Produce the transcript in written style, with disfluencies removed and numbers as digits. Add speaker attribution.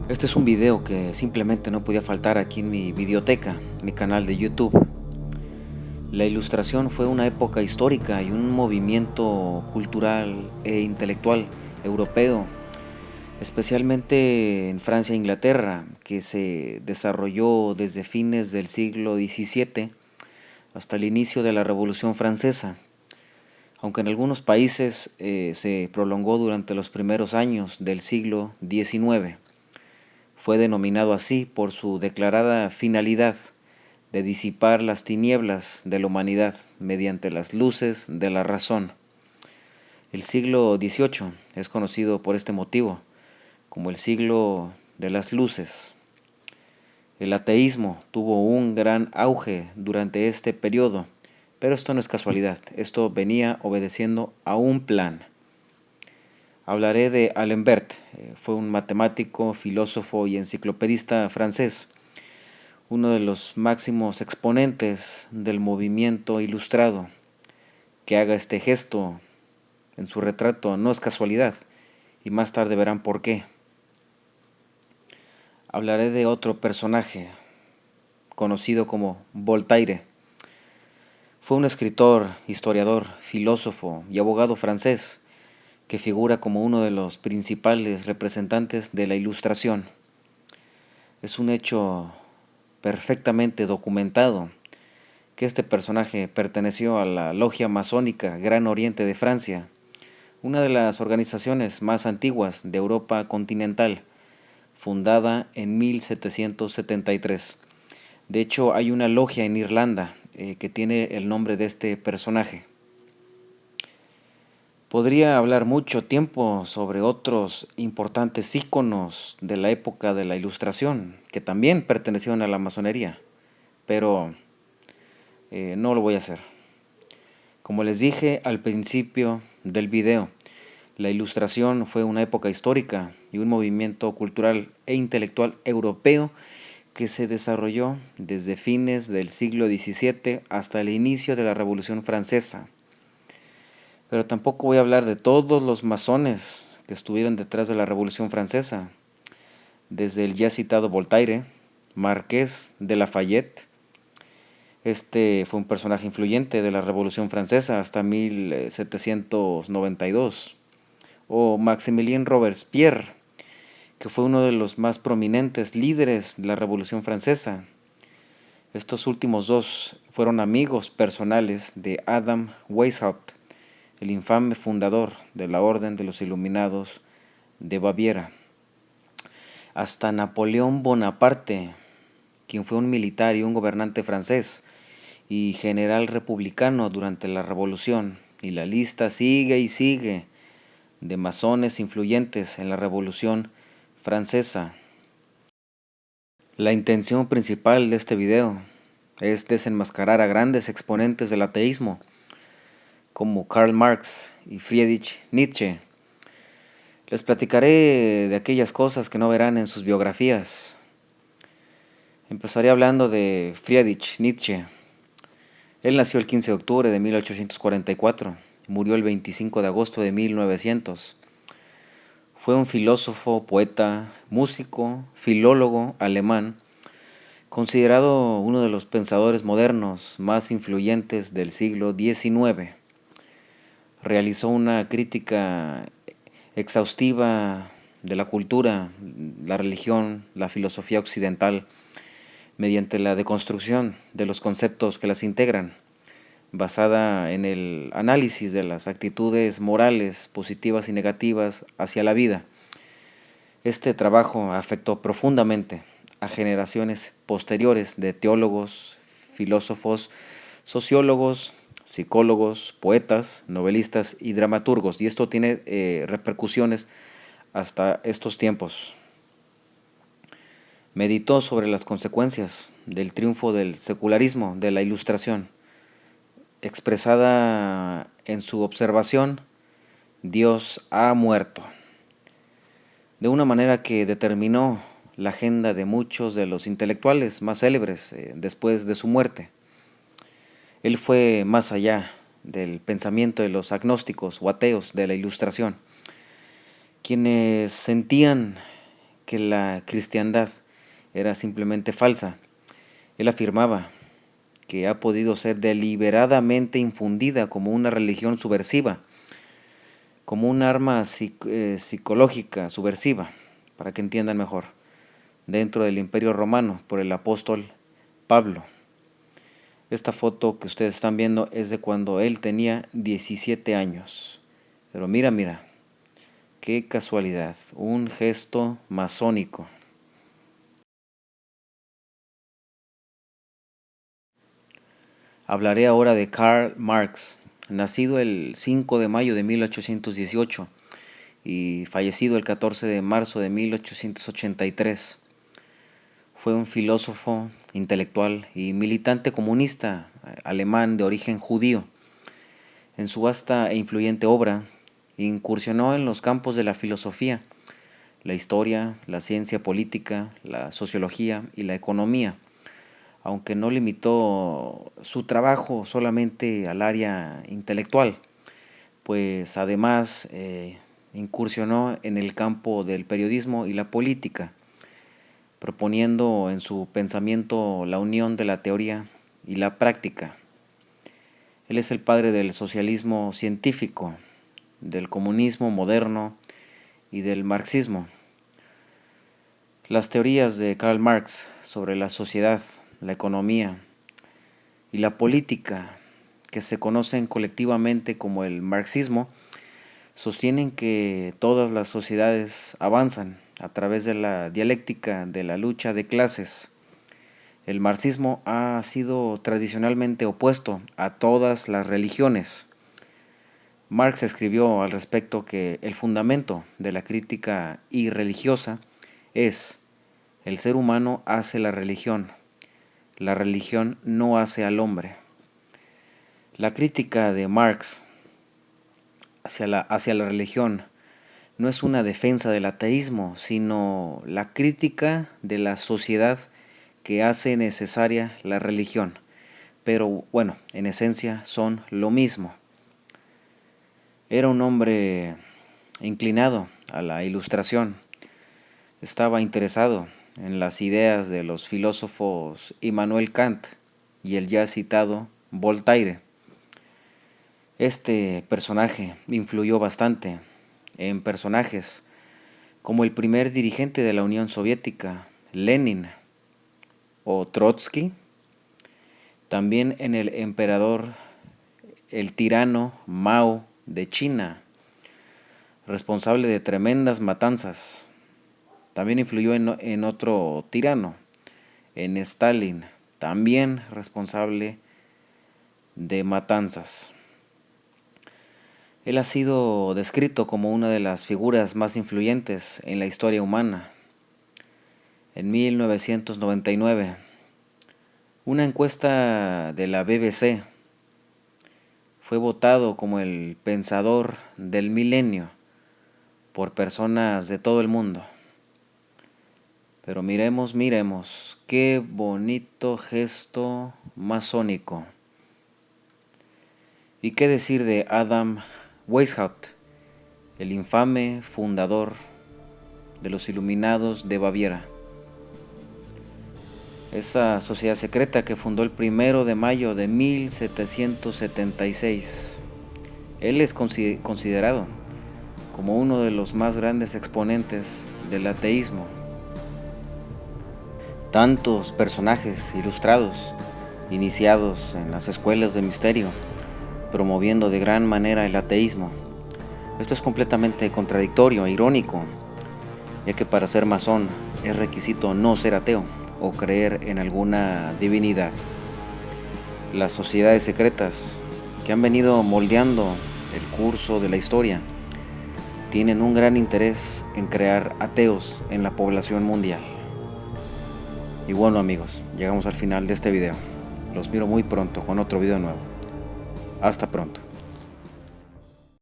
Speaker 1: Este es un video que simplemente no podía faltar aquí en mi videoteca, mi canal de YouTube. La Ilustración fue una época histórica y un movimiento cultural e intelectual europeo, especialmente en Francia e Inglaterra, que se desarrolló desde fines del siglo XVII hasta el inicio de la Revolución Francesa, aunque en algunos países se prolongó durante los primeros años del siglo XIX. Fue denominado así por su declarada finalidad de disipar las tinieblas de la humanidad mediante las luces de la razón. El siglo XVIII es conocido por este motivo como el siglo de las luces. El ateísmo tuvo un gran auge durante este periodo, pero esto no es casualidad, esto venía obedeciendo a un plan. Hablaré de Alembert, fue un matemático, filósofo y enciclopedista francés, uno de los máximos exponentes del movimiento ilustrado. Que haga este gesto en su retrato no es casualidad, y más tarde verán por qué. Hablaré de otro personaje, conocido como Voltaire. Fue un escritor, historiador, filósofo y abogado francés, que figura como uno de los principales representantes de la Ilustración. Es un hecho perfectamente documentado que este personaje perteneció a la Logia Masónica Gran Oriente de Francia, una de las organizaciones más antiguas de Europa continental, fundada en 1773. De hecho, hay una logia en Irlanda que tiene el nombre de este personaje. Podría hablar mucho tiempo sobre otros importantes íconos de la época de la Ilustración, que también pertenecieron a la masonería, pero no lo voy a hacer. Como les dije al principio del video, la Ilustración fue una época histórica y un movimiento cultural e intelectual europeo que se desarrolló desde fines del siglo XVII hasta el inicio de la Revolución Francesa. Pero tampoco voy a hablar de todos los masones que estuvieron detrás de la Revolución Francesa, desde el ya citado Voltaire, Marqués de Lafayette. Este fue un personaje influyente de la Revolución Francesa hasta 1792. O Maximilien Robespierre, que fue uno de los más prominentes líderes de la Revolución Francesa. Estos últimos dos fueron amigos personales de Adam Weishaupt, el infame fundador de la Orden de los Iluminados de Baviera. Hasta Napoleón Bonaparte, quien fue un militar y un gobernante francés y general republicano durante la Revolución, y la lista sigue y sigue de masones influyentes en la Revolución Francesa. La intención principal de este video es desenmascarar a grandes exponentes del ateísmo como Karl Marx y Friedrich Nietzsche. Les platicaré de aquellas cosas que no verán en sus biografías. Empezaré hablando de Friedrich Nietzsche. Él nació el 15 de octubre de 1844 y murió el 25 de agosto de 1900. Fue un filósofo, poeta, músico, filólogo alemán, considerado uno de los pensadores modernos más influyentes del siglo XIX. Realizó una crítica exhaustiva de la cultura, la religión, la filosofía occidental, mediante la deconstrucción de los conceptos que las integran, basada en el análisis de las actitudes morales positivas y negativas hacia la vida. Este trabajo afectó profundamente a generaciones posteriores de teólogos, filósofos, sociólogos, psicólogos, poetas, novelistas y dramaturgos, y esto tiene repercusiones hasta estos tiempos. Meditó sobre las consecuencias del triunfo del secularismo, de la Ilustración, expresada en su observación: Dios ha muerto, de una manera que determinó la agenda de muchos de los intelectuales más célebres después de su muerte. Él fue más allá del pensamiento de los agnósticos o ateos de la Ilustración, quienes sentían que la cristiandad era simplemente falsa. Él afirmaba que ha podido ser deliberadamente infundida como una religión subversiva, como un arma psicológica subversiva, para que entiendan mejor, dentro del Imperio Romano por el apóstol Pablo. Esta foto que ustedes están viendo es de cuando él tenía 17 años. Pero mira, qué casualidad, un gesto masónico. Hablaré ahora de Karl Marx, nacido el 5 de mayo de 1818 y fallecido el 14 de marzo de 1883. Fue un filósofo, intelectual y militante comunista alemán de origen judío. En su vasta e influyente obra, incursionó en los campos de la filosofía, la historia, la ciencia política, la sociología y la economía, aunque no limitó su trabajo solamente al área intelectual, pues además incursionó en el campo del periodismo y la política, proponiendo en su pensamiento la unión de la teoría y la práctica. Él es el padre del socialismo científico, del comunismo moderno y del marxismo. Las teorías de Karl Marx sobre la sociedad, la economía y la política, que se conocen colectivamente como el marxismo, sostienen que todas las sociedades avanzan a través de la dialéctica de la lucha de clases. El marxismo ha sido tradicionalmente opuesto a todas las religiones. Marx escribió al respecto que el fundamento de la crítica irreligiosa es: el ser humano hace la religión no hace al hombre. La crítica de Marx hacia la religión no es una defensa del ateísmo, sino la crítica de la sociedad que hace necesaria la religión. Pero bueno, en esencia son lo mismo. Era un hombre inclinado a la ilustración. Estaba interesado en las ideas de los filósofos Immanuel Kant y el ya citado Voltaire. Este personaje influyó bastante en personajes como el primer dirigente de la Unión Soviética, Lenin, o Trotsky, también en el emperador, el tirano Mao de China, responsable de tremendas matanzas. También influyó en otro tirano, en Stalin, también responsable de matanzas. Él ha sido descrito como una de las figuras más influyentes en la historia humana. En 1999, una encuesta de la BBC fue votado como el pensador del milenio por personas de todo el mundo. Pero miremos, qué bonito gesto masónico. ¿Y qué decir de Adam Weishaupt, el infame fundador de los Iluminados de Baviera? Esa sociedad secreta que fundó el 1 de mayo de 1776. Él es considerado como uno de los más grandes exponentes del ateísmo. Tantos personajes ilustrados, iniciados en las escuelas de misterio, promoviendo de gran manera el ateísmo. Esto es completamente contradictorio e irónico, ya que para ser masón es requisito no ser ateo o creer en alguna divinidad. Las sociedades secretas que han venido moldeando el curso de la historia tienen un gran interés en crear ateos en la población mundial. Y bueno amigos, llegamos al final de este video. Los miro muy pronto con otro video nuevo. Hasta pronto.